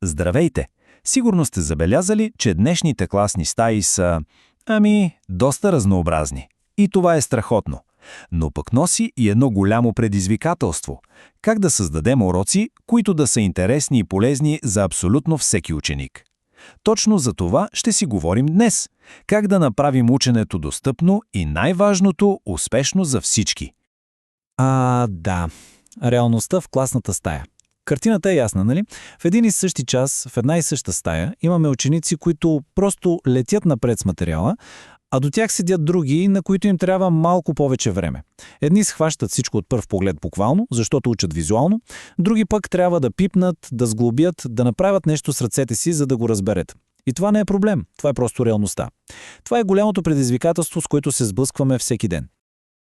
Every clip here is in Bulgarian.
Здравейте! Сигурно сте забелязали, че днешните класни стаи са, доста разнообразни. И това е страхотно. Но пък носи и едно голямо предизвикателство. Как да създадем уроци, които да са интересни и полезни за абсолютно всеки ученик? Точно за това ще си говорим днес. Как да направим ученето достъпно и най-важното – успешно за всички. Да. Реалността в класната стая. Картината е ясна, нали? В един и същи час, в една и съща стая, имаме ученици, които просто летят напред с материала, а до тях седят други, на които им трябва малко повече време. Едни схващат всичко от пръв поглед буквално, защото учат визуално, други пък трябва да пипнат, да сглобят, да направят нещо с ръцете си, за да го разберат. И това не е проблем, това е просто реалността. Това е голямото предизвикателство, с което се сблъскваме всеки ден.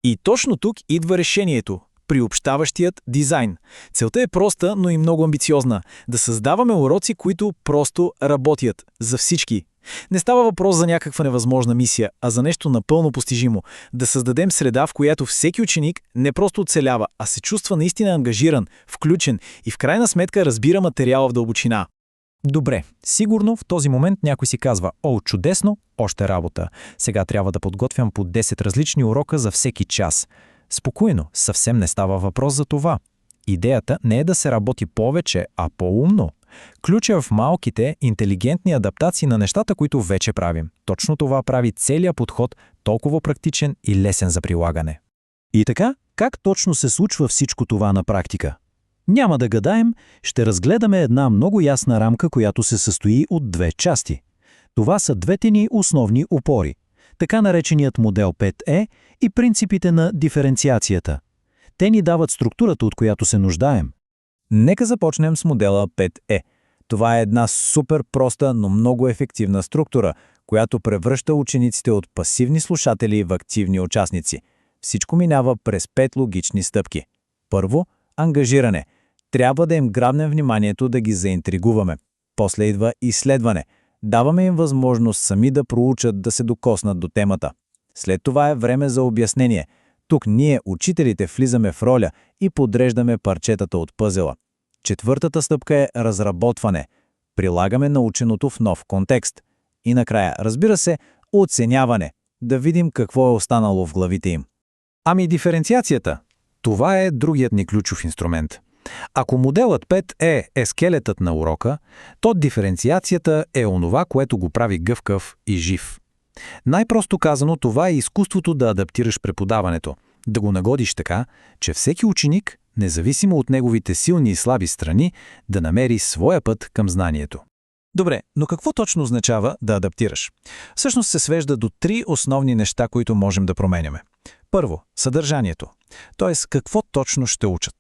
И точно тук идва решението – приобщаващият дизайн. Целта е проста, но и много амбициозна – да създаваме уроци, които просто работят за всички. Не става въпрос за някаква невъзможна мисия, а за нещо напълно постижимо. Да създадем среда, в която всеки ученик не просто оцелява, а се чувства наистина ангажиран, включен и в крайна сметка разбира материала в дълбочина. Добре, сигурно в този момент някой си казва: «О, чудесно, още работа. Сега трябва да подготвям по 10 различни урока за всеки час». Спокойно, съвсем не става въпрос за това. Идеята не е да се работи повече, а по-умно. Ключът е в малките, интелигентни адаптации на нещата, които вече правим. Точно това прави целият подход толкова практичен и лесен за прилагане. И така, как точно се случва всичко това на практика? Няма да гадаем, ще разгледаме една много ясна рамка, която се състои от две части. Това са двете ни основни опори, така нареченият модел 5E и принципите на диференциацията. Те ни дават структурата, от която се нуждаем. Нека започнем с модела 5E. Това е една супер проста, но много ефективна структура, която превръща учениците от пасивни слушатели в активни участници. Всичко минава през 5 логични стъпки. Първо, ангажиране. Трябва да им грабнем вниманието, да ги заинтригуваме. После идва изследване. Даваме им възможност сами да проучат, да се докоснат до темата. След това е време за обяснение. Тук ние, учителите, влизаме в роля и подреждаме парчетата от пъзела. Четвъртата стъпка е разработване. Прилагаме наученото в нов контекст. И накрая, разбира се, оценяване. Да видим какво е останало в главите им. Диференциацията. Това е другият ни ключов инструмент. Ако моделът 5E е скелетът на урока, то диференциацията е онова, което го прави гъвкав и жив. Най-просто казано, това е изкуството да адаптираш преподаването, да го нагодиш така, че всеки ученик, независимо от неговите силни и слаби страни, да намери своя път към знанието. Добре, но какво точно означава да адаптираш? Всъщност се свежда до 3 основни неща, които можем да променяме. Първо, съдържанието. Т.е. какво точно ще учат.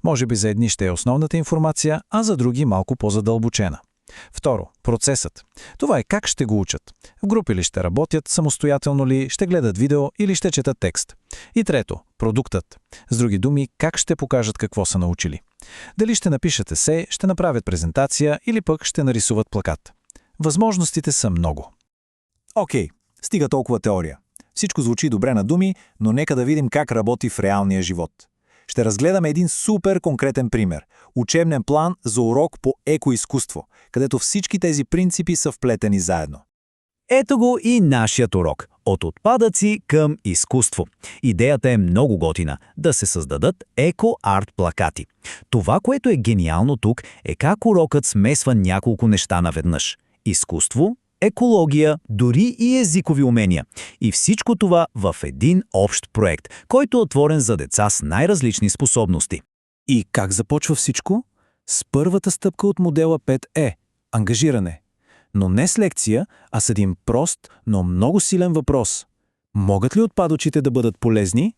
Може би за едни ще е основната информация, а за други малко по-задълбочена. Второ, процесът. Това е как ще го учат. В групи ли ще работят, самостоятелно ли, ще гледат видео или ще четат текст. И трето, продуктът. С други думи, как ще покажат какво са научили. Дали ще напишат есе, ще направят презентация или пък ще нарисуват плакат. Възможностите са много. Окей, стига толкова теория. Всичко звучи добре на думи, но нека да видим как работи в реалния живот. Ще разгледаме един супер конкретен пример – учебен план за урок по екоизкуство, където всички тези принципи са вплетени заедно. Ето го и нашият урок – от отпадъци към изкуство. Идеята е много готина – да се създадат еко-арт плакати. Това, което е гениално тук, е как урокът смесва няколко неща наведнъж – изкуство, екология, дори и езикови умения. И всичко това в един общ проект, който е отворен за деца с най-различни способности. И как започва всичко? С първата стъпка от модела 5E – ангажиране. Но не с лекция, а с един прост, но много силен въпрос. Могат ли отпадъците да бъдат полезни?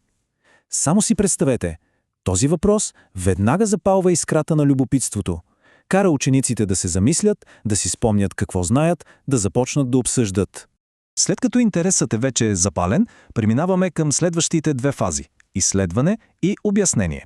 Само си представете, този въпрос веднага запалва искрата на любопитството. Кара учениците да се замислят, да си спомнят какво знаят, да започнат да обсъждат. След като интересът е вече запален, преминаваме към следващите две фази – изследване и обяснение.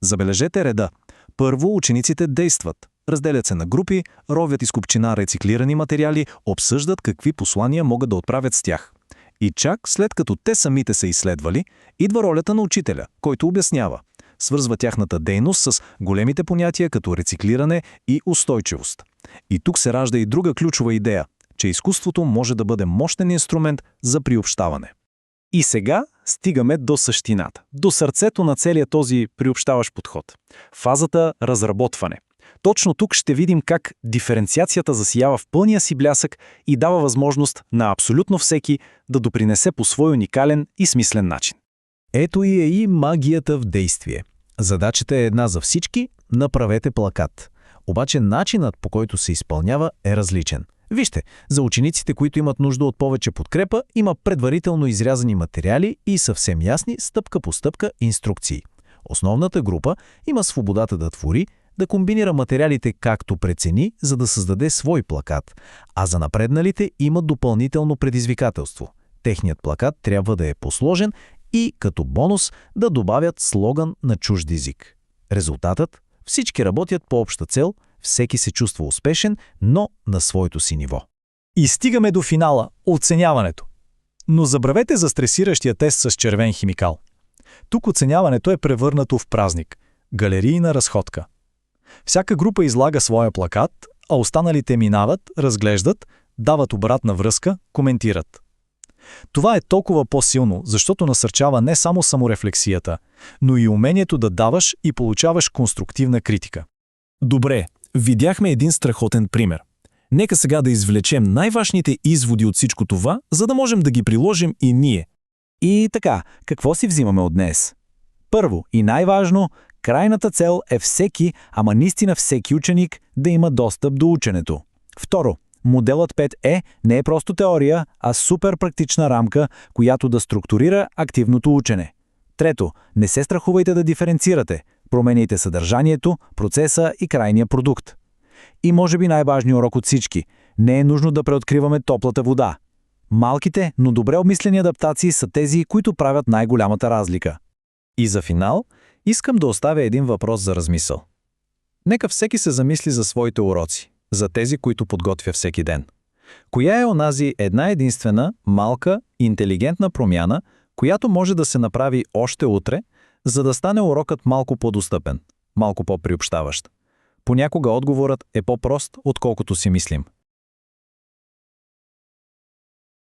Забележете реда. Първо учениците действат. Разделят се на групи, ровят из купчина рециклирани материали, обсъждат какви послания могат да отправят с тях. И чак след като те самите са изследвали, идва ролята на учителя, който обяснява. Свързва тяхната дейност с големите понятия като рециклиране и устойчивост. И тук се ражда и друга ключова идея, че изкуството може да бъде мощен инструмент за приобщаване. И сега стигаме до същината, до сърцето на целия този приобщаващ подход. Фазата разработване. Точно тук ще видим как диференциацията засиява в пълния си блясък и дава възможност на абсолютно всеки да допринесе по свой уникален и смислен начин. Ето и е и магията в действие. Задачата е една за всички – направете плакат. Обаче начинът, по който се изпълнява, е различен. Вижте, за учениците, които имат нужда от повече подкрепа, има предварително изрязани материали и съвсем ясни стъпка по стъпка инструкции. Основната група има свободата да твори, да комбинира материалите както прецени, за да създаде свой плакат, а за напредналите има допълнително предизвикателство. Техният плакат трябва да е посложен и, като бонус, да добавят слоган на чужд език. Резултатът – всички работят по обща цел, всеки се чувства успешен, но на своето си ниво. И стигаме до финала – оценяването. Но забравете за стресиращия тест с червен химикал. Тук оценяването е превърнато в празник – галерийна разходка. Всяка група излага своя плакат, а останалите минават, разглеждат, дават обратна връзка, коментират. Това е толкова по-силно, защото насърчава не само саморефлексията, но и умението да даваш и получаваш конструктивна критика. Добре, видяхме един страхотен пример. Нека сега да извлечем най-важните изводи от всичко това, за да можем да ги приложим и ние. И така, какво си взимаме от днес? Първо и най-важно, крайната цел е всеки, ама наистина всеки ученик да има достъп до ученето. Второ, моделът 5E не е просто теория, а супер практична рамка, която да структурира активното учене. Трето, не се страхувайте да диференцирате. Променяйте съдържанието, процеса и крайния продукт. И може би най-важният урок от всички – не е нужно да преоткриваме топлата вода. Малките, но добре обмислени адаптации са тези, които правят най-голямата разлика. И за финал, искам да оставя един въпрос за размисъл. Нека всеки се замисли за своите уроци, за тези, които подготвя всеки ден. Коя е онази една единствена, малка, интелигентна промяна, която може да се направи още утре, за да стане урокът малко по-достъпен, малко по-приобщаващ? Понякога отговорът е по-прост, отколкото си мислим.